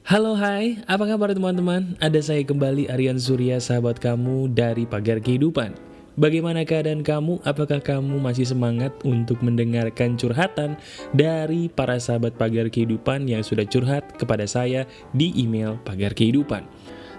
Halo hai, apa kabar teman-teman? Ada saya kembali Aryan Surya, sahabat kamu dari Pagar Kehidupan. Bagaimana keadaan kamu? Apakah kamu masih semangat untuk mendengarkan curhatan dari para sahabat Pagar Kehidupan yang sudah curhat kepada saya di email Pagar Kehidupan?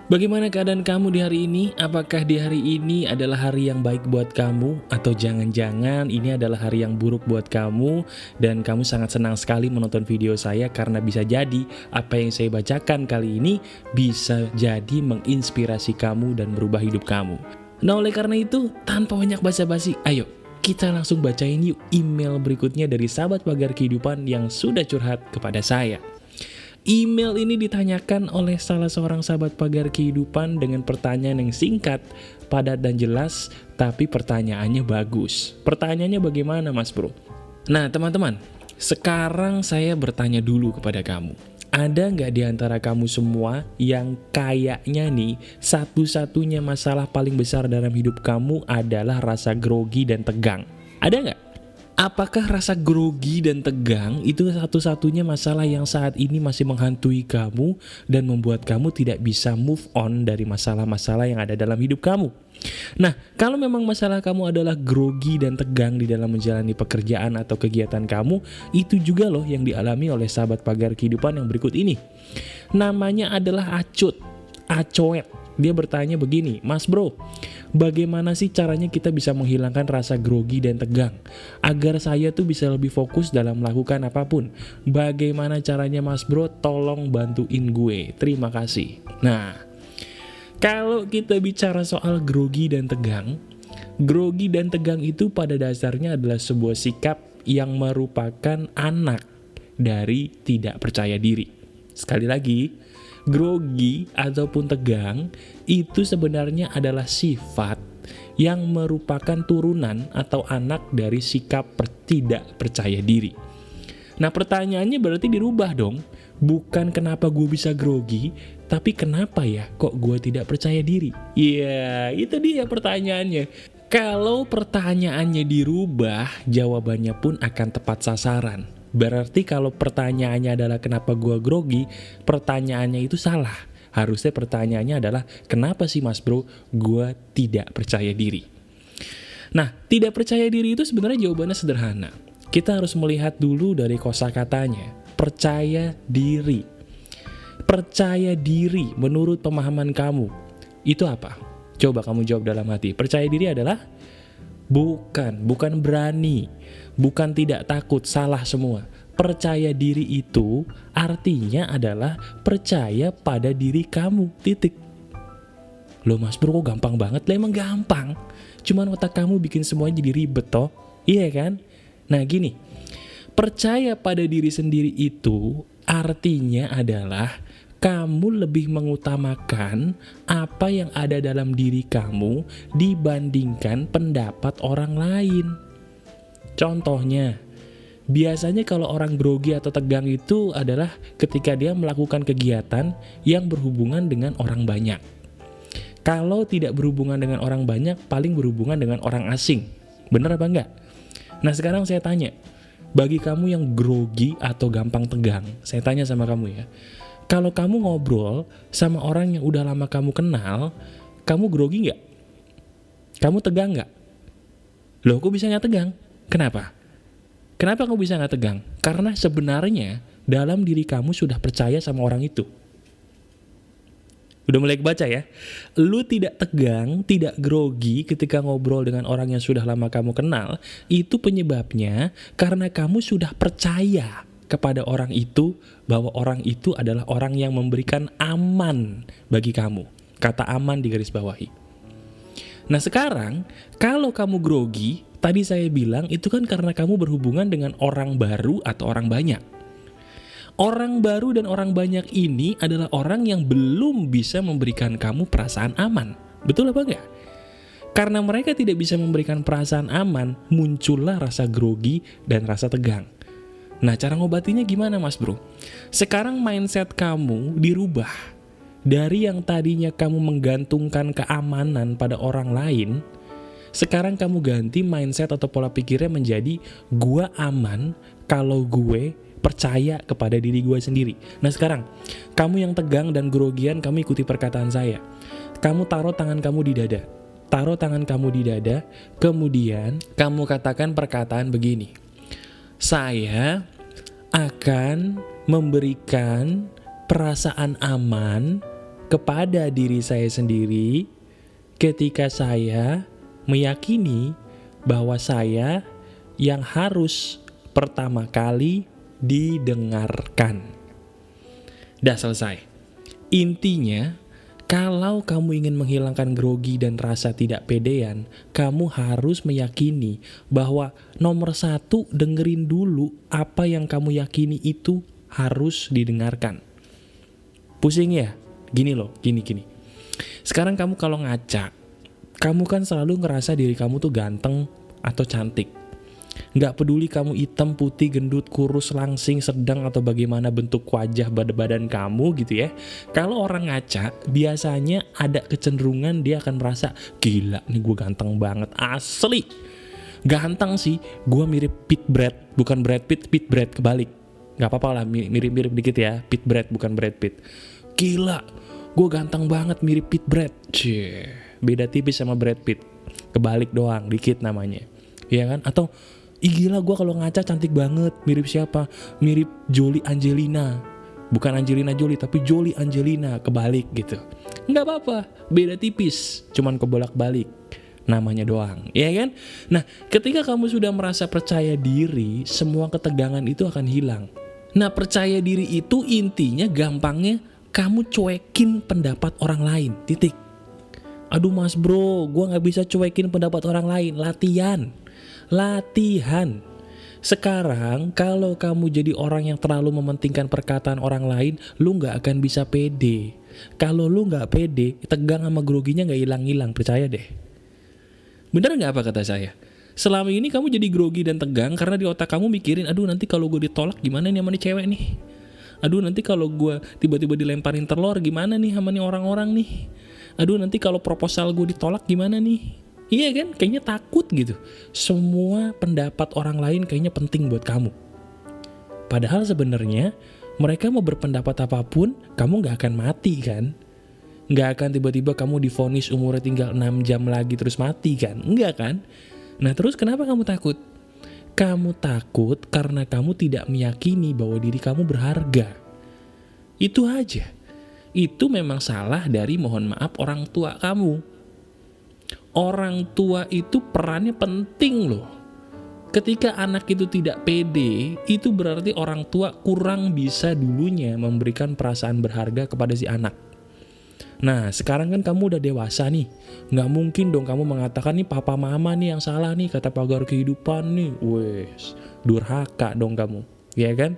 Bagaimana keadaan kamu di hari ini? Apakah di hari ini adalah hari yang baik buat kamu? Atau jangan-jangan ini adalah hari yang buruk buat kamu dan kamu sangat senang sekali menonton video saya karena bisa jadi apa yang saya bacakan kali ini bisa jadi menginspirasi kamu dan merubah hidup kamu. Nah, oleh karena itu, tanpa banyak basa-basi, ayo kita langsung bacain yuk email berikutnya dari sahabat Pagar Kehidupan yang sudah curhat kepada saya. Email ini ditanyakan oleh salah seorang sahabat Pagar Kehidupan dengan pertanyaan yang singkat, padat dan jelas, tapi pertanyaannya bagus. Pertanyaannya bagaimana, Mas Bro? Nah, teman-teman, sekarang saya bertanya dulu kepada kamu. Ada nggak di antara kamu semua yang kayaknya nih satu-satunya masalah paling besar dalam hidup kamu adalah rasa grogi dan tegang? Ada nggak? Apakah rasa grogi dan tegang itu satu-satunya masalah yang saat ini masih menghantui kamu dan membuat kamu tidak bisa move on dari masalah-masalah yang ada dalam hidup kamu? Nah, kalau memang masalah kamu adalah grogi dan tegang di dalam menjalani pekerjaan atau kegiatan kamu, itu juga loh yang dialami oleh sahabat Pagar Kehidupan yang berikut ini. Namanya adalah Acut, Acoet. Dia bertanya begini, Mas Bro, bagaimana sih caranya kita bisa menghilangkan rasa grogi dan tegang? Agar saya tuh bisa lebih fokus dalam melakukan apapun. Bagaimana caranya Mas Bro? Tolong bantuin gue. Terima kasih. Nah, kalau kita bicara soal grogi dan tegang itu pada dasarnya adalah sebuah sikap yang merupakan anak dari tidak percaya diri. Sekali lagi, grogi ataupun tegang itu sebenarnya adalah sifat yang merupakan turunan atau anak dari sikap tidak percaya diri. Nah, pertanyaannya berarti dirubah dong. Bukan kenapa gue bisa grogi, tapi kenapa ya kok gue tidak percaya diri? Iya, itu dia pertanyaannya. Kalau pertanyaannya dirubah, jawabannya pun akan tepat sasaran. Berarti kalau pertanyaannya adalah kenapa gua grogi, pertanyaannya itu salah. Harusnya pertanyaannya adalah kenapa sih Mas Bro gua tidak percaya diri. Nah, tidak percaya diri itu sebenarnya jawabannya sederhana. Kita harus melihat dulu dari kosakatanya, percaya diri. Percaya diri menurut pemahaman kamu, itu apa? Coba kamu jawab dalam hati. Percaya diri adalah bukan berani, bukan tidak takut, salah semua. Percaya diri itu artinya adalah percaya pada diri kamu, titik. Loh Mas Bro kok gampang banget? Lah emang gampang, cuman otak kamu bikin semuanya jadi ribet toh, iya kan? Nah gini, percaya pada diri sendiri itu artinya adalah kamu lebih mengutamakan apa yang ada dalam diri kamu dibandingkan pendapat orang lain. Contohnya, biasanya kalau orang grogi atau tegang itu adalah ketika dia melakukan kegiatan yang berhubungan dengan orang banyak. Kalau tidak berhubungan dengan orang banyak, paling berhubungan dengan orang asing. Bener apa enggak? Nah sekarang saya tanya, bagi kamu yang grogi atau gampang tegang, saya tanya sama kamu ya. Kalau kamu ngobrol sama orang yang udah lama kamu kenal, kamu grogi nggak? Kamu tegang nggak? Loh, kok bisa nggak tegang? Kenapa? Kenapa kamu bisa nggak tegang? Karena sebenarnya dalam diri kamu sudah percaya sama orang itu. Udah mulai kebaca ya? Lu tidak tegang, tidak grogi ketika ngobrol dengan orang yang sudah lama kamu kenal, itu penyebabnya karena kamu sudah percaya kepada orang itu, bahwa orang itu adalah orang yang memberikan aman bagi kamu. Kata aman digaris bawahi. Nah sekarang, kalau kamu grogi, tadi saya bilang itu kan karena kamu berhubungan dengan orang baru atau orang banyak. Orang baru dan orang banyak ini adalah orang yang belum bisa memberikan kamu perasaan aman. Betul apa enggak? Karena mereka tidak bisa memberikan perasaan aman, muncullah rasa grogi dan rasa tegang. Nah, cara ngobatinya gimana Mas Bro? Sekarang mindset kamu dirubah. Dari yang tadinya kamu menggantungkan keamanan pada orang lain, sekarang kamu ganti mindset atau pola pikirnya menjadi gua aman kalau gue percaya kepada diri gue sendiri. Nah sekarang, kamu yang tegang dan grogian, kamu ikuti perkataan saya. Kamu taruh tangan kamu di dada. Taruh tangan kamu di dada, kemudian kamu katakan perkataan begini. Saya akan memberikan perasaan aman kepada diri saya sendiri ketika saya meyakini bahwa saya yang harus pertama kali didengarkan. Dah selesai. Intinya, kalau kamu ingin menghilangkan grogi dan rasa tidak pedean, kamu harus meyakini bahwa nomor satu, dengerin dulu apa yang kamu yakini itu harus didengarkan. Pusing ya? Gini loh, gini. Sekarang kamu kalau ngaca, kamu kan selalu ngerasa diri kamu tuh ganteng atau cantik. Nggak peduli kamu hitam, putih, gendut, kurus, langsing, sedang, atau bagaimana bentuk wajah badan kamu gitu ya. Kalau orang ngaca, biasanya ada kecenderungan dia akan merasa, gila nih gue ganteng banget, asli. Ganteng sih, gue mirip Pete Brad, bukan Brad Pitt, Pete Brad, kebalik. Nggak apa-apa lah, mirip-mirip dikit ya, Pete Brad bukan Brad Pitt. Gila, gue ganteng banget mirip Pete Brad. Cie, beda tipis sama Brad Pitt, kebalik doang, dikit namanya. Iya kan? Atau ih gila gue kalau ngaca cantik banget, mirip siapa? Mirip Jolie Angelina. Bukan Angelina Jolie tapi Jolie Angelina, kebalik gitu. Nggak apa-apa, beda tipis, cuman kebolak-balik namanya doang, ya kan? Nah, ketika kamu sudah merasa percaya diri, semua ketegangan itu akan hilang. Nah, percaya diri itu intinya gampangnya kamu cuekin pendapat orang lain, titik. Aduh mas bro, gue gak bisa cuekin pendapat orang lain, latihan. Sekarang kalau kamu jadi orang yang terlalu mementingkan perkataan orang lain, lu gak akan bisa pede. Kalau lu gak pede, tegang sama groginya gak hilang-hilang, percaya deh. Bener gak apa kata saya? Selama ini kamu jadi grogi dan tegang karena di otak kamu mikirin, aduh nanti kalau gue ditolak gimana nih sama nih cewek nih. Aduh nanti kalau gue tiba-tiba dilemparin telur gimana nih sama nih orang-orang nih. Aduh nanti kalau proposal gue ditolak gimana nih. Iya kan, kayaknya takut gitu. Semua pendapat orang lain kayaknya penting buat kamu. Padahal sebenarnya mereka mau berpendapat apapun, kamu gak akan mati kan. Gak akan tiba-tiba kamu divonis umurnya tinggal 6 jam lagi terus mati kan. Enggak kan. Nah terus kenapa kamu takut? Kamu takut karena kamu tidak meyakini bahwa diri kamu berharga. Itu aja. Itu memang salah dari, mohon maaf, orang tua kamu. Orang tua itu perannya penting loh. Ketika anak itu tidak pede, itu berarti orang tua kurang bisa dulunya memberikan perasaan berharga kepada si anak. Nah sekarang kan kamu udah dewasa nih, nggak mungkin dong kamu mengatakan nih papa mama nih yang salah nih, kata pagar kehidupan nih. Wes, durhaka dong kamu, ya kan?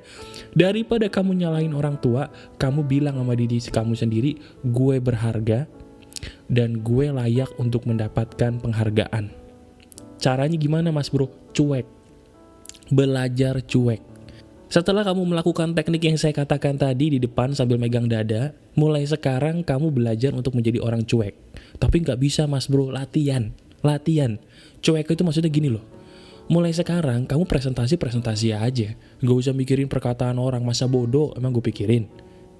Daripada kamu nyalahin orang tua, kamu bilang sama diri kamu sendiri, gue berharga dan gue layak untuk mendapatkan penghargaan. Caranya gimana mas bro? Cuek. Belajar cuek. Setelah kamu melakukan teknik yang saya katakan tadi di depan sambil megang dada, mulai sekarang kamu belajar untuk menjadi orang cuek. Tapi nggak bisa mas bro, latihan. Cuek itu maksudnya gini loh. Mulai sekarang kamu presentasi aja. Gak usah mikirin perkataan orang, masa bodoh emang gue pikirin.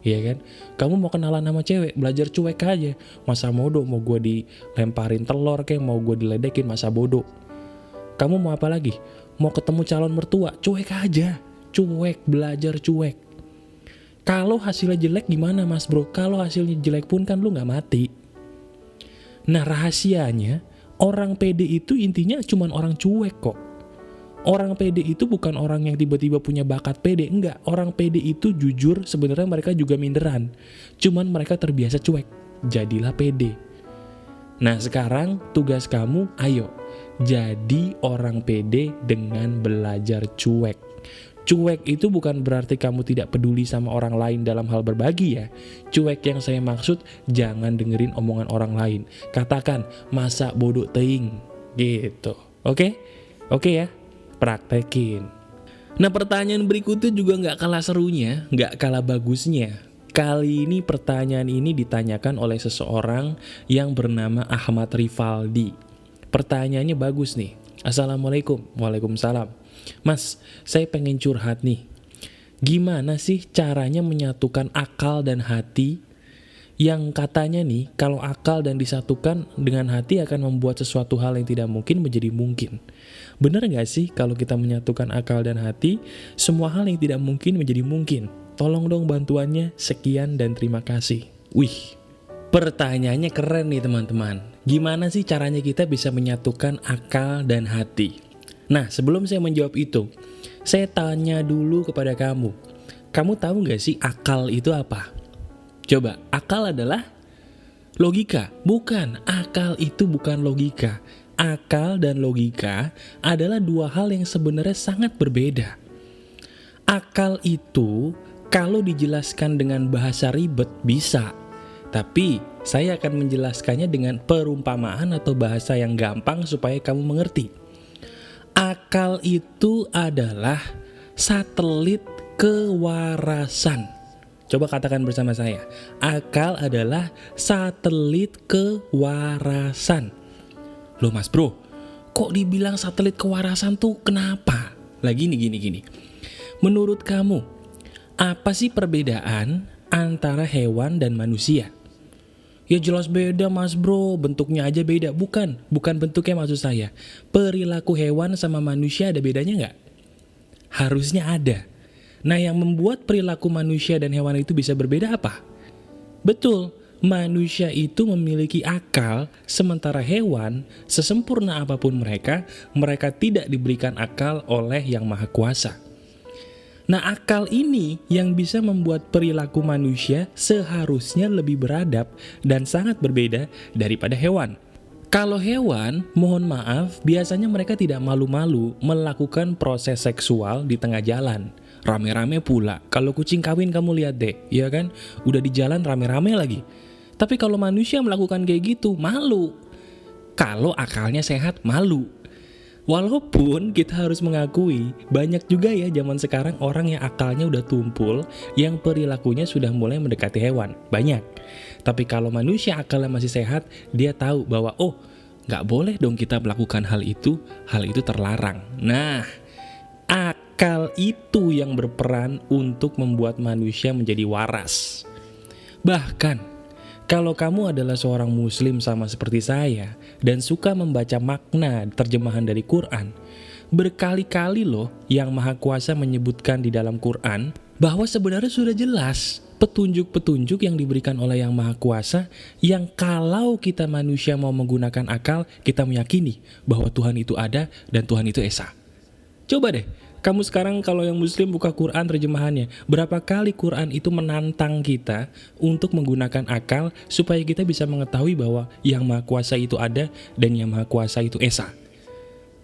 Iya kan? Kamu mau kenalan sama cewek, belajar cuek aja. Masa bodoh, mau gue dilemparin telur kayak mau gue diledekin, masa bodoh. Kamu mau apa lagi? Mau ketemu calon mertua, cuek aja. Cuek, belajar cuek. Kalau hasilnya jelek gimana mas bro? Kalau hasilnya jelek pun kan lu gak mati. Nah rahasianya, orang pede itu intinya cuman orang cuek kok. Orang pede itu bukan orang yang tiba-tiba punya bakat pede, enggak. Orang pede itu jujur sebenarnya mereka juga minderan. Cuman mereka terbiasa cuek. Jadilah pede. Nah sekarang tugas kamu, ayo. Jadi orang pede dengan belajar cuek. Cuek itu bukan berarti kamu tidak peduli sama orang lain dalam hal berbagi ya. Cuek yang saya maksud, jangan dengerin omongan orang lain. Katakan, masa bodoh teing. Gitu. Oke? Oke ya? Praktekin. Nah pertanyaan berikutnya juga gak kalah serunya, gak kalah bagusnya. Kali ini pertanyaan ini ditanyakan oleh seseorang yang bernama Ahmad Rivaldi. Pertanyaannya bagus nih. Assalamualaikum. Waalaikumsalam. Mas, saya pengen curhat nih. Gimana sih caranya menyatukan akal dan hati? Yang katanya nih, kalau akal dan disatukan dengan hati akan membuat sesuatu hal yang tidak mungkin menjadi mungkin. Bener gak sih kalau kita menyatukan akal dan hati, semua hal yang tidak mungkin menjadi mungkin? Tolong dong bantuannya, sekian dan terima kasih. Wih, pertanyaannya keren nih teman-teman. Gimana sih caranya kita bisa menyatukan akal dan hati? Nah, sebelum saya menjawab itu, saya tanya dulu kepada kamu. Kamu tahu gak sih akal itu apa? Coba, akal adalah logika. Bukan, akal itu bukan logika. Akal dan logika adalah dua hal yang sebenarnya sangat berbeda. Akal itu kalau dijelaskan dengan bahasa ribet bisa. Tapi saya akan menjelaskannya dengan perumpamaan atau bahasa yang gampang supaya kamu mengerti. Akal itu adalah satelit kewarasan. Coba katakan bersama saya. Akal adalah satelit kewarasan. Loh mas bro, kok dibilang satelit kewarasan tuh kenapa? Gini. Menurut kamu, apa sih perbedaan antara hewan dan manusia? Ya jelas beda mas bro, bentuknya aja beda. Bukan bentuknya maksud saya. Perilaku hewan sama manusia ada bedanya nggak? Harusnya ada. Nah yang membuat perilaku manusia dan hewan itu bisa berbeda apa? Betul, manusia itu memiliki akal, sementara hewan, sesempurna apapun mereka tidak diberikan akal oleh Yang Maha Kuasa. Nah akal ini yang bisa membuat perilaku manusia seharusnya lebih beradab dan sangat berbeda daripada hewan. Kalau hewan, mohon maaf, biasanya mereka tidak malu-malu melakukan proses seksual di tengah jalan. Rame-rame pula, kalau kucing kawin kamu lihat deh, ya kan? Udah di jalan rame-rame lagi. Tapi kalau manusia melakukan kayak gitu, malu. Kalau akalnya sehat, malu. Walaupun kita harus mengakui, banyak juga ya zaman sekarang orang yang akalnya udah tumpul, yang perilakunya sudah mulai mendekati hewan. Banyak. Tapi kalau manusia akalnya masih sehat, dia tahu bahwa nggak boleh dong kita melakukan hal itu terlarang. Nah, akal itu yang berperan untuk membuat manusia menjadi waras. Bahkan, kalau kamu adalah seorang muslim sama seperti saya dan suka membaca makna terjemahan dari Quran, berkali-kali loh Yang Maha Kuasa menyebutkan di dalam Quran bahwa sebenarnya sudah jelas petunjuk-petunjuk yang diberikan oleh Yang Maha Kuasa yang kalau kita manusia mau menggunakan akal, kita meyakini bahwa Tuhan itu ada dan Tuhan itu esa. Coba deh, kamu sekarang kalau yang muslim buka Quran terjemahannya, berapa kali Quran itu menantang kita untuk menggunakan akal supaya kita bisa mengetahui bahwa Yang Maha Kuasa itu ada dan Yang Maha Kuasa itu esa.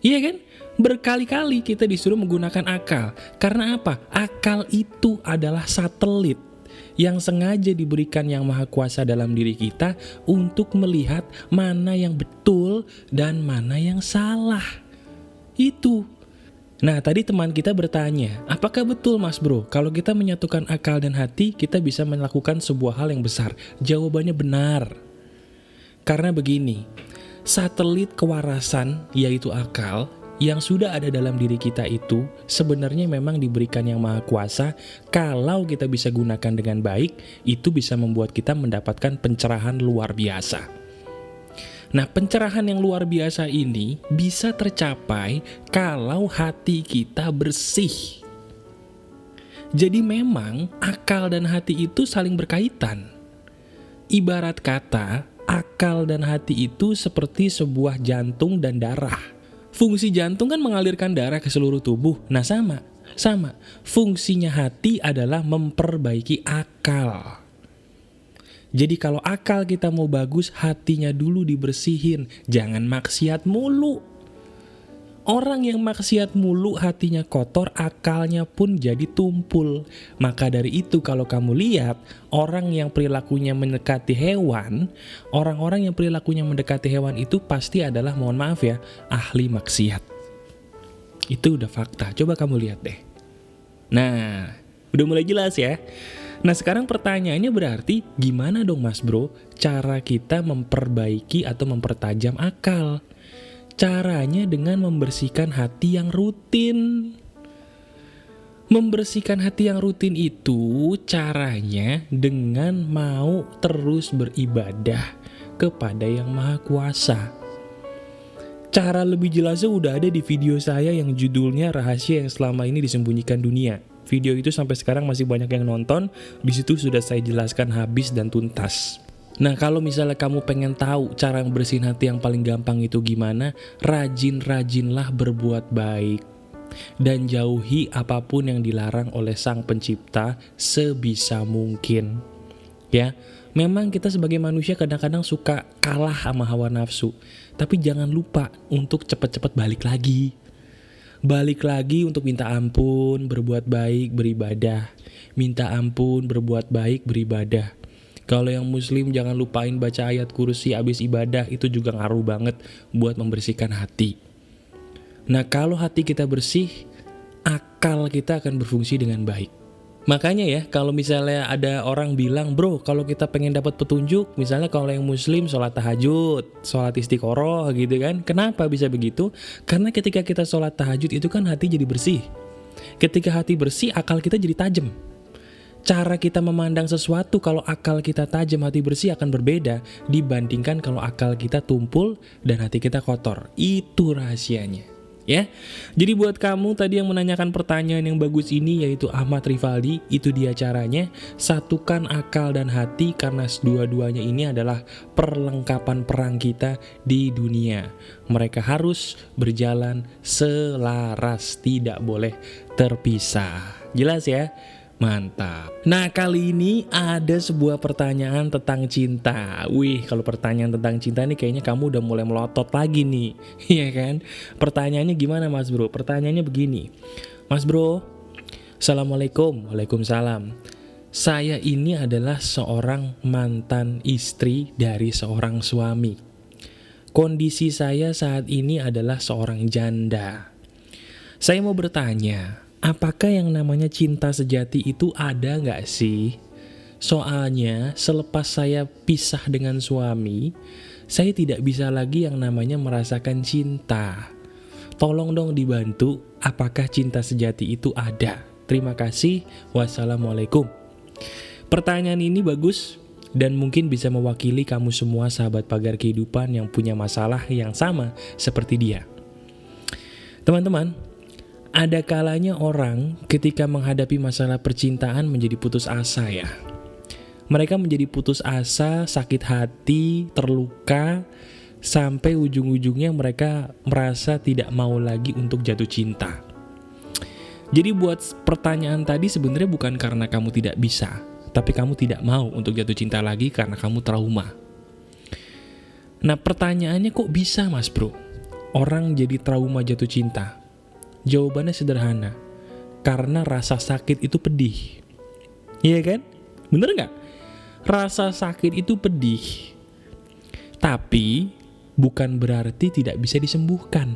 Iya kan? Berkali-kali kita disuruh menggunakan akal. Karena apa? Akal itu adalah satelit yang sengaja diberikan Yang Maha Kuasa dalam diri kita untuk melihat mana yang betul dan mana yang salah. Itu. Nah tadi teman kita bertanya, apakah betul mas bro, kalau kita menyatukan akal dan hati, kita bisa melakukan sebuah hal yang besar? Jawabannya benar. Karena begini, satelit kewarasan, yaitu akal, yang sudah ada dalam diri kita itu, sebenarnya memang diberikan Yang Maha Kuasa. Kalau kita bisa gunakan dengan baik, itu bisa membuat kita mendapatkan pencerahan luar biasa. Nah, pencerahan yang luar biasa ini bisa tercapai kalau hati kita bersih. Jadi memang akal dan hati itu saling berkaitan. Ibarat kata, akal dan hati itu seperti sebuah jantung dan darah. Fungsi jantung kan mengalirkan darah ke seluruh tubuh. Nah, sama. Fungsinya hati adalah memperbaiki akal. Jadi kalau akal kita mau bagus, hatinya dulu dibersihin. Jangan maksiat mulu. Orang yang maksiat mulu hatinya kotor, akalnya pun jadi tumpul. Maka dari itu kalau kamu lihat, orang yang perilakunya mendekati hewan, orang-orang yang perilakunya mendekati hewan itu pasti adalah, mohon maaf ya, ahli maksiat. Itu udah fakta, coba kamu lihat deh. Nah, udah mulai jelas ya. Nah sekarang pertanyaannya berarti gimana dong mas bro cara kita memperbaiki atau mempertajam akal? Caranya dengan membersihkan hati yang rutin. Membersihkan hati yang rutin itu caranya dengan mau terus beribadah kepada Yang Maha Kuasa. Cara lebih jelasnya udah ada di video saya yang judulnya Rahasia yang Selama Ini Disembunyikan Dunia. Video itu sampai sekarang masih banyak yang nonton, di situ sudah saya jelaskan habis dan tuntas. Nah, kalau misalnya kamu pengen tahu cara bersihin hati yang paling gampang itu gimana, rajin-rajinlah berbuat baik. Dan jauhi apapun yang dilarang oleh Sang Pencipta sebisa mungkin. Ya, memang kita sebagai manusia kadang-kadang suka kalah sama hawa nafsu. Tapi jangan lupa untuk cepat-cepat balik lagi. Balik lagi untuk minta ampun, berbuat baik, beribadah. Minta ampun, berbuat baik, beribadah. Kalau yang muslim jangan lupain baca ayat kursi abis ibadah, itu juga ngaruh banget buat membersihkan hati. Nah, kalau hati kita bersih, akal kita akan berfungsi dengan baik. Makanya ya, kalau misalnya ada orang bilang, bro, kalau kita pengen dapat petunjuk, misalnya kalau yang muslim sholat tahajud, sholat istiqoroh gitu kan. Kenapa bisa begitu? Karena ketika kita sholat tahajud itu kan hati jadi bersih. Ketika hati bersih, akal kita jadi tajam. Cara kita memandang sesuatu kalau akal kita tajam, hati bersih akan berbeda dibandingkan kalau akal kita tumpul dan hati kita kotor. Itu rahasianya. Ya, jadi buat kamu tadi yang menanyakan pertanyaan yang bagus ini, yaitu Ahmad Rivaldi, itu dia caranya. Satukan akal dan hati karena dua-duanya ini adalah perlengkapan perang kita di dunia. Mereka harus berjalan selaras, tidak boleh terpisah. Jelas ya? Mantap. Nah, kali ini ada sebuah pertanyaan tentang cinta. Wih, kalau pertanyaan tentang cinta nih kayaknya kamu udah mulai melotot lagi nih. Iya kan? Pertanyaannya gimana Mas Bro? Pertanyaannya begini. Mas Bro, Assalamualaikum. Waalaikumsalam. Saya ini adalah seorang mantan istri dari seorang suami. Kondisi saya saat ini adalah seorang janda. Saya mau bertanya, apakah yang namanya cinta sejati itu ada nggak sih? Soalnya selepas saya pisah dengan suami, saya tidak bisa lagi yang namanya merasakan cinta. Tolong dong dibantu, apakah cinta sejati itu ada? Terima kasih, wassalamualaikum. Pertanyaan ini bagus dan mungkin bisa mewakili kamu semua sahabat pagar kehidupan yang punya masalah yang sama seperti dia. Teman-teman, ada kalanya orang ketika menghadapi masalah percintaan menjadi putus asa ya. Mereka menjadi putus asa, sakit hati, terluka, sampai ujung-ujungnya mereka merasa tidak mau lagi untuk jatuh cinta. Jadi buat pertanyaan tadi sebenarnya bukan karena kamu tidak bisa, tapi kamu tidak mau untuk jatuh cinta lagi karena kamu trauma. Nah, pertanyaannya kok bisa Mas Bro? Orang jadi trauma jatuh cinta? Jawabannya sederhana, karena rasa sakit itu pedih. Iya kan? Bener nggak? Rasa sakit itu pedih, tapi bukan berarti tidak bisa disembuhkan.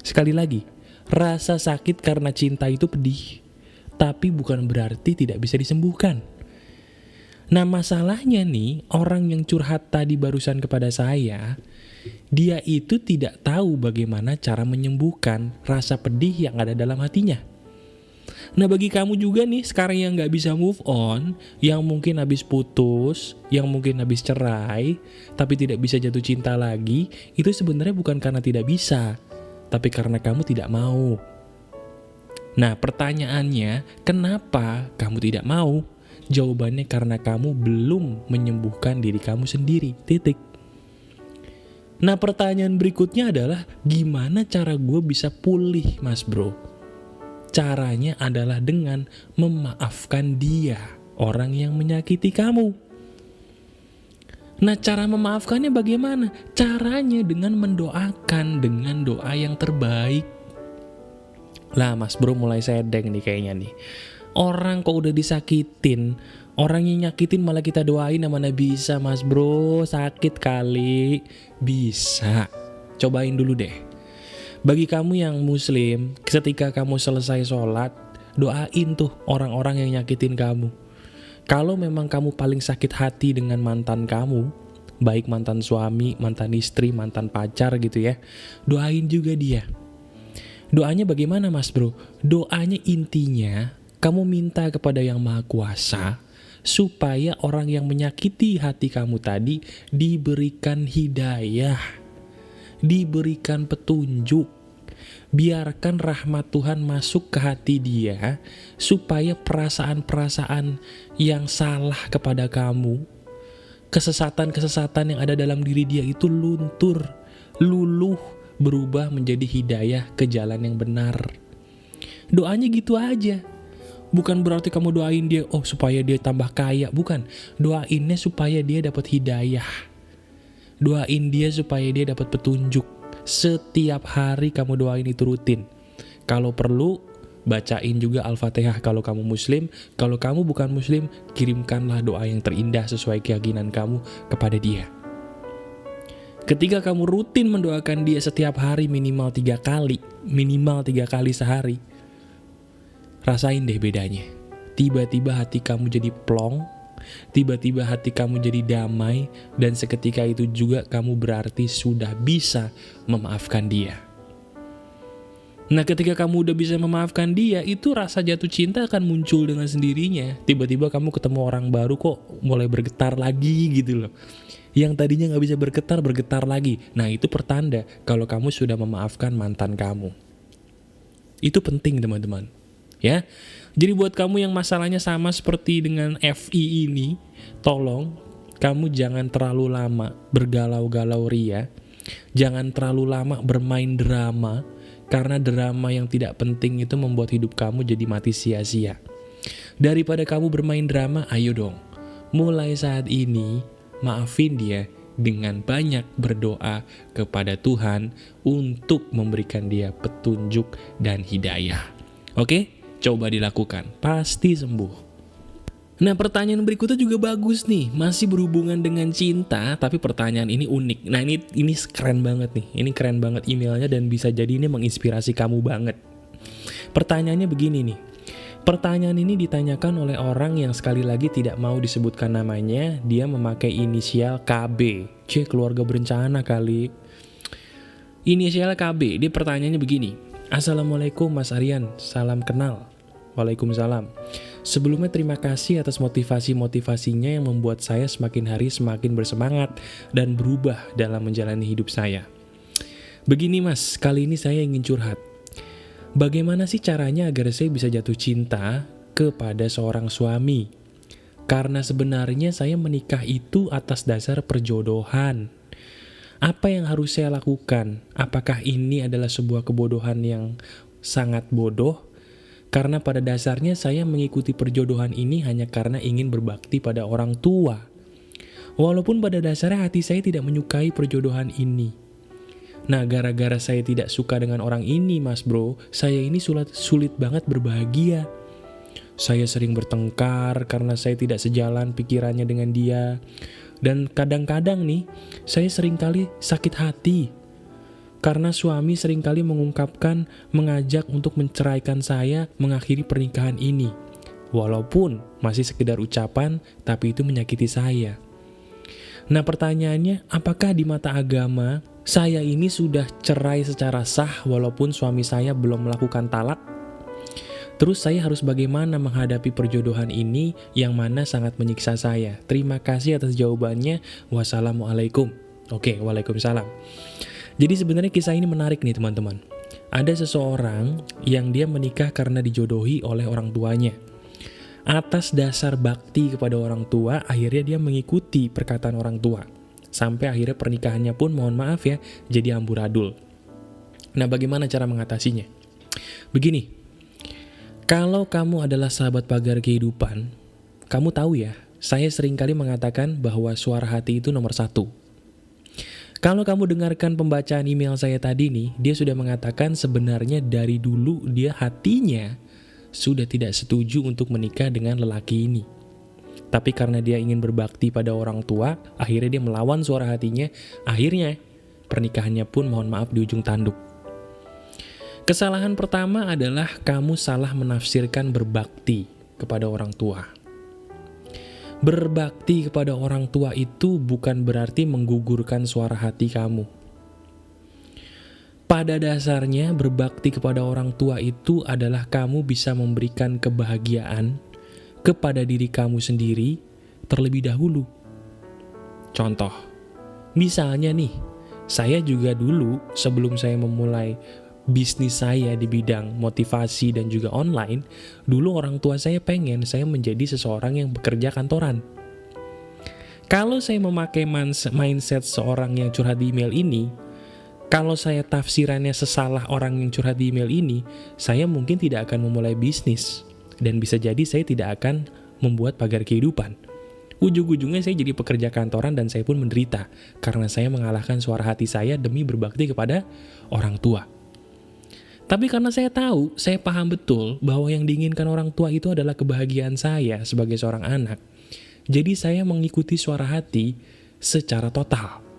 Sekali lagi, rasa sakit karena cinta itu pedih, tapi bukan berarti tidak bisa disembuhkan. Nah, masalahnya nih, orang yang curhat tadi barusan kepada saya, dia itu tidak tahu bagaimana cara menyembuhkan rasa pedih yang ada dalam hatinya. Nah, bagi kamu juga nih sekarang yang gak bisa move on, yang mungkin habis putus, yang mungkin habis cerai, tapi tidak bisa jatuh cinta lagi, itu sebenarnya bukan karena tidak bisa, tapi karena kamu tidak mau. Nah, pertanyaannya, kenapa kamu tidak mau? Jawabannya karena kamu belum menyembuhkan diri kamu sendiri, titik. Nah, pertanyaan berikutnya adalah, gimana cara gue bisa pulih Mas Bro? Caranya adalah dengan memaafkan dia, orang yang menyakiti kamu. Nah, cara memaafkannya bagaimana? Caranya dengan mendoakan, dengan doa yang terbaik. Lah Mas Bro mulai sedeng nih kayaknya nih. Orang kok udah disakitin, orang yang nyakitin malah kita doain, mana bisa Mas Bro, sakit kali. Bisa, cobain dulu deh. Bagi kamu yang muslim, ketika kamu selesai sholat, doain tuh orang-orang yang nyakitin kamu. Kalau memang kamu paling sakit hati dengan mantan kamu, baik mantan suami, mantan istri, mantan pacar gitu ya, doain juga dia. Doanya bagaimana mas bro? Doanya intinya kamu minta kepada Yang Maha Kuasa supaya orang yang menyakiti hati kamu tadi diberikan hidayah, diberikan petunjuk. Biarkan rahmat Tuhan masuk ke hati dia supaya perasaan-perasaan yang salah kepada kamu, kesesatan-kesesatan yang ada dalam diri dia itu luntur, luluh, berubah menjadi hidayah ke jalan yang benar. Doanya gitu aja. Bukan berarti kamu doain dia, oh supaya dia tambah kaya. Bukan, doainnya supaya dia dapat hidayah. Doain dia supaya dia dapat petunjuk. Setiap hari kamu doain itu rutin. Kalau perlu, bacain juga Al-Fatihah kalau kamu muslim. Kalau kamu bukan muslim, kirimkanlah doa yang terindah sesuai keyakinan kamu kepada dia. Ketika kamu rutin mendoakan dia setiap hari minimal 3 kali sehari, rasain deh bedanya. Tiba-tiba hati kamu jadi plong, tiba-tiba hati kamu jadi damai, dan seketika itu juga kamu berarti sudah bisa memaafkan dia. Nah, ketika kamu udah bisa memaafkan dia, itu rasa jatuh cinta akan muncul dengan sendirinya. Tiba-tiba kamu ketemu orang baru kok mulai bergetar lagi gitu loh. Yang tadinya gak bisa bergetar lagi. Nah, itu pertanda kalau kamu sudah memaafkan mantan kamu. Itu penting teman-teman. Ya, jadi buat kamu yang masalahnya sama seperti dengan FI ini, tolong kamu jangan terlalu lama bergalau-galau ria, jangan terlalu lama bermain drama, karena drama yang tidak penting itu membuat hidup kamu jadi mati sia-sia. Daripada kamu bermain drama, ayo dong, mulai saat ini maafin dia dengan banyak berdoa kepada Tuhan untuk memberikan dia petunjuk dan hidayah. Oke? Coba dilakukan, pasti sembuh. Nah, pertanyaan berikutnya juga bagus nih, masih berhubungan dengan cinta, tapi pertanyaan ini unik. Nah, ini keren banget nih, ini keren banget emailnya dan bisa jadi ini menginspirasi kamu banget. Pertanyaannya begini nih, pertanyaan ini ditanyakan oleh orang yang sekali lagi tidak mau disebutkan namanya, dia memakai inisial KB. Keluarga berencana kali. Inisial KB, dia pertanyaannya begini. Assalamualaikum Mas Aryan, salam kenal. Waalaikumsalam. Sebelumnya terima kasih atas motivasi-motivasinya yang membuat saya semakin hari semakin bersemangat dan berubah dalam menjalani hidup saya. Begini mas, kali ini saya ingin curhat. Bagaimana sih caranya agar saya bisa jatuh cinta kepada seorang suami? Karena sebenarnya saya menikah itu atas dasar perjodohan. Apa yang harus saya lakukan? Apakah ini adalah sebuah kebodohan yang sangat bodoh? Karena pada dasarnya saya mengikuti perjodohan ini hanya karena ingin berbakti pada orang tua. Walaupun pada dasarnya hati saya tidak menyukai perjodohan ini. Nah, gara-gara saya tidak suka dengan orang ini, mas bro, saya ini sulit banget berbahagia. Saya sering bertengkar karena saya tidak sejalan pikirannya dengan dia. Dan kadang-kadang nih, saya seringkali sakit hati. Karena suami seringkali mengajak untuk menceraikan saya mengakhiri pernikahan ini. Walaupun masih sekedar ucapan, tapi itu menyakiti saya. Nah pertanyaannya, apakah di mata agama, saya ini sudah cerai secara sah walaupun suami saya belum melakukan talak? Terus saya harus bagaimana menghadapi perjodohan ini yang mana sangat menyiksa saya? Terima kasih atas jawabannya. Wassalamualaikum. Oke, waalaikumsalam. Jadi sebenarnya kisah ini menarik nih teman-teman. Ada seseorang yang dia menikah karena dijodohi oleh orang tuanya. Atas dasar bakti kepada orang tua, akhirnya dia mengikuti perkataan orang tua. Sampai akhirnya pernikahannya pun mohon maaf ya, jadi amburadul. Nah bagaimana cara mengatasinya? Begini, kalau kamu adalah sahabat pagar kehidupan, kamu tahu ya, saya seringkali mengatakan bahwa suara hati itu nomor 1. Kalau kamu dengarkan pembacaan email saya tadi nih, dia sudah mengatakan sebenarnya dari dulu dia hatinya sudah tidak setuju untuk menikah dengan lelaki ini. Tapi karena dia ingin berbakti pada orang tua, akhirnya dia melawan suara hatinya, akhirnya pernikahannya pun mohon maaf di ujung tanduk. Kesalahan pertama adalah kamu salah menafsirkan berbakti kepada orang tua. Berbakti kepada orang tua itu bukan berarti menggugurkan suara hati kamu. Pada dasarnya berbakti kepada orang tua itu adalah kamu bisa memberikan kebahagiaan kepada diri kamu sendiri terlebih dahulu. Contoh, misalnya nih, saya juga dulu sebelum saya memulai bisnis saya di bidang motivasi dan juga online, dulu orang tua saya pengen saya menjadi seseorang yang bekerja kantoran. Kalau saya memakai mindset seorang yang curhat di email ini, kalau saya tafsirannya sesalah orang yang curhat di email ini, saya mungkin tidak akan memulai bisnis. Dan bisa jadi saya tidak akan membuat pagar kehidupan. Ujung-ujungnya saya jadi pekerja kantoran dan saya pun menderita. Karena saya mengalahkan suara hati saya demi berbakti kepada orang tua. Tapi karena saya tahu, saya paham betul bahwa yang diinginkan orang tua itu adalah kebahagiaan saya sebagai seorang anak. Jadi saya mengikuti suara hati secara total.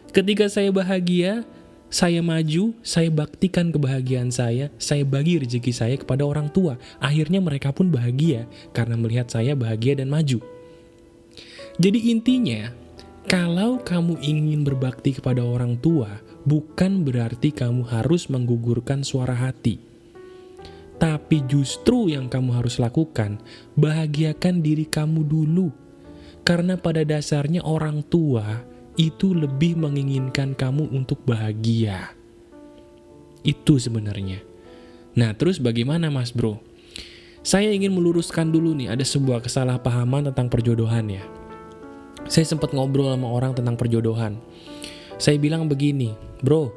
Ketika saya bahagia, saya maju, saya baktikan kebahagiaan saya bagi rezeki saya kepada orang tua. Akhirnya mereka pun bahagia karena melihat saya bahagia dan maju. Jadi intinya, kalau kamu ingin berbakti kepada orang tua, bukan berarti kamu harus menggugurkan suara hati. Tapi justru yang kamu harus lakukan, bahagiakan diri kamu dulu. Karena pada dasarnya orang tua itu lebih menginginkan kamu untuk bahagia. Itu sebenarnya. Nah, terus bagaimana Mas Bro? Saya ingin meluruskan dulu nih, ada sebuah kesalahpahaman tentang perjodohan ya. Saya sempat ngobrol sama orang tentang perjodohan. Saya bilang begini, bro,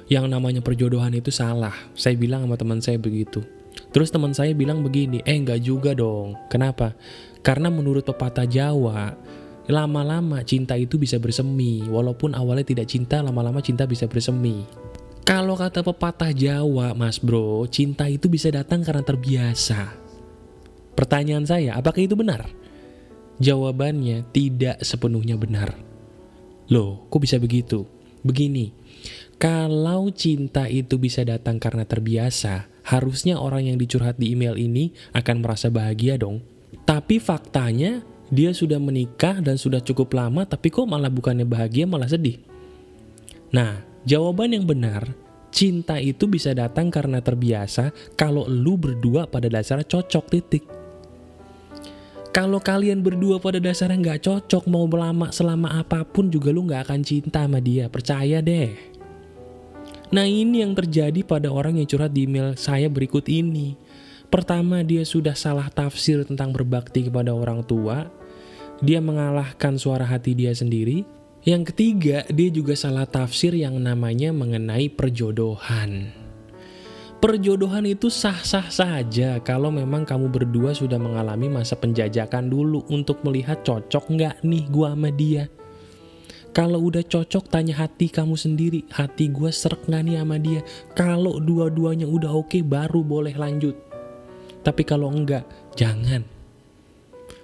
yang namanya perjodohan itu salah. Saya bilang sama teman saya begitu. Terus teman saya bilang begini, enggak juga dong. Kenapa? Karena menurut pepatah Jawa, lama-lama cinta itu bisa bersemi. Walaupun awalnya tidak cinta, lama-lama cinta bisa bersemi. Kalau kata pepatah Jawa, Mas Bro, cinta itu bisa datang karena terbiasa. Pertanyaan saya, apakah itu benar? Jawabannya tidak sepenuhnya benar. Loh, kok bisa begitu? Begini, kalau cinta itu bisa datang karena terbiasa, harusnya orang yang dicurhat di email ini akan merasa bahagia dong. Tapi faktanya, dia sudah menikah dan sudah cukup lama, tapi kok malah bukannya bahagia, malah sedih. Nah, jawaban yang benar, cinta itu bisa datang karena terbiasa kalau lu berdua pada dasarnya cocok, titik. Kalau kalian berdua pada dasarnya nggak cocok, mau lama selama apapun juga lu nggak akan cinta sama dia, percaya deh. Nah, ini yang terjadi pada orang yang curhat di email saya berikut ini. Pertama, dia sudah salah tafsir tentang berbakti kepada orang tua. Dia mengalahkan suara hati dia sendiri. Yang ketiga, dia juga salah tafsir yang namanya mengenai perjodohan. Perjodohan itu sah-sah saja kalau memang kamu berdua sudah mengalami masa penjajakan dulu untuk melihat cocok nggak nih gua sama dia. Kalau udah cocok, tanya hati kamu sendiri, hati gua srek nggak nih sama dia. Kalau dua-duanya udah oke, baru boleh lanjut. Tapi kalau enggak, jangan.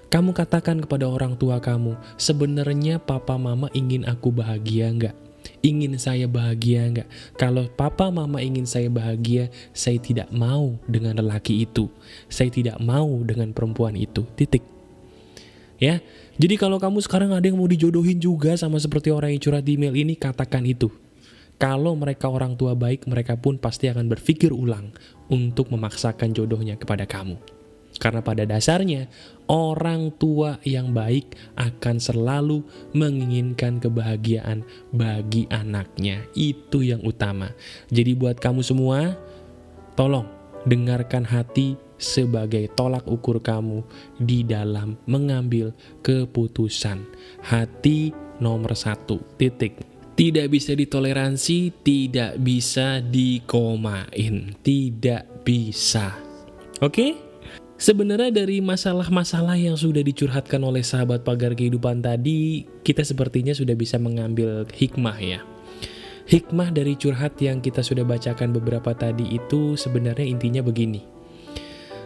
Kamu katakan kepada orang tua kamu, sebenarnya papa mama ingin aku bahagia enggak? Ingin saya bahagia enggak? Kalau papa mama ingin saya bahagia, saya tidak mau dengan lelaki itu. Saya tidak mau dengan perempuan itu. Titik. Ya. Jadi kalau kamu sekarang ada yang mau dijodohin juga sama seperti orang yang curhat di email ini, katakan itu. Kalau mereka orang tua baik, mereka pun pasti akan berpikir ulang untuk memaksakan jodohnya kepada kamu. Karena pada dasarnya, orang tua yang baik akan selalu menginginkan kebahagiaan bagi anaknya. Itu yang utama. Jadi buat kamu semua, tolong dengarkan hati sebagai tolak ukur kamu di dalam mengambil keputusan. Hati nomor 1, titik. Tidak bisa ditoleransi, tidak bisa dikomain, tidak bisa. Oke? Sebenarnya dari masalah-masalah yang sudah dicurhatkan oleh sahabat pagar kehidupan tadi, kita sepertinya sudah bisa mengambil hikmah ya. Hikmah dari curhat yang kita sudah bacakan beberapa tadi itu sebenarnya intinya begini.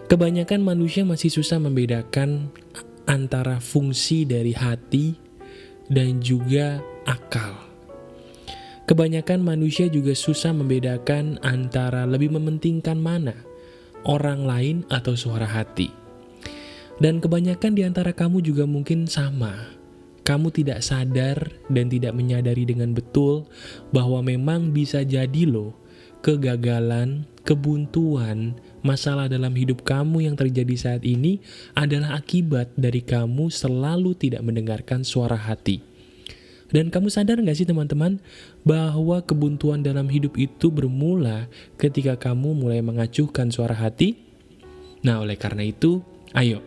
Kebanyakan manusia masih susah membedakan antara fungsi dari hati dan juga akal. Kebanyakan manusia juga susah membedakan antara lebih mementingkan mana, orang lain atau suara hati. Dan kebanyakan di antara kamu juga mungkin sama. kamu tidak sadar dan tidak menyadari dengan betul bahwa memang bisa jadi loh, kegagalan, kebuntuan, masalah dalam hidup kamu yang terjadi saat ini adalah akibat dari kamu selalu tidak mendengarkan suara hati. Dan kamu sadar gak sih teman-teman, bahwa kebuntuan dalam hidup itu bermula ketika kamu mulai mengacuhkan suara hati? Nah, oleh karena itu, ayo,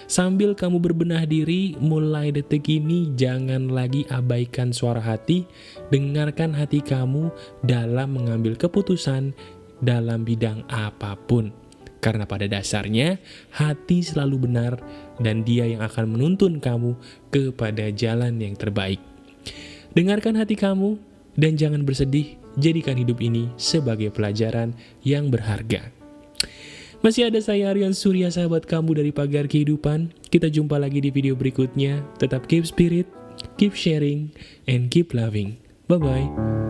sambil kamu berbenah diri, mulai detik ini jangan lagi abaikan suara hati, dengarkan hati kamu dalam mengambil keputusan dalam bidang apapun. Karena pada dasarnya, hati selalu benar dan dia yang akan menuntun kamu kepada jalan yang terbaik. Dengarkan hati kamu dan jangan bersedih, jadikan hidup ini sebagai pelajaran yang berharga. Masih ada saya Aryan Surya, sahabat kamu dari Pagar Kehidupan. Kita jumpa lagi di video berikutnya. Tetap keep spirit, keep sharing, and keep loving. Bye-bye.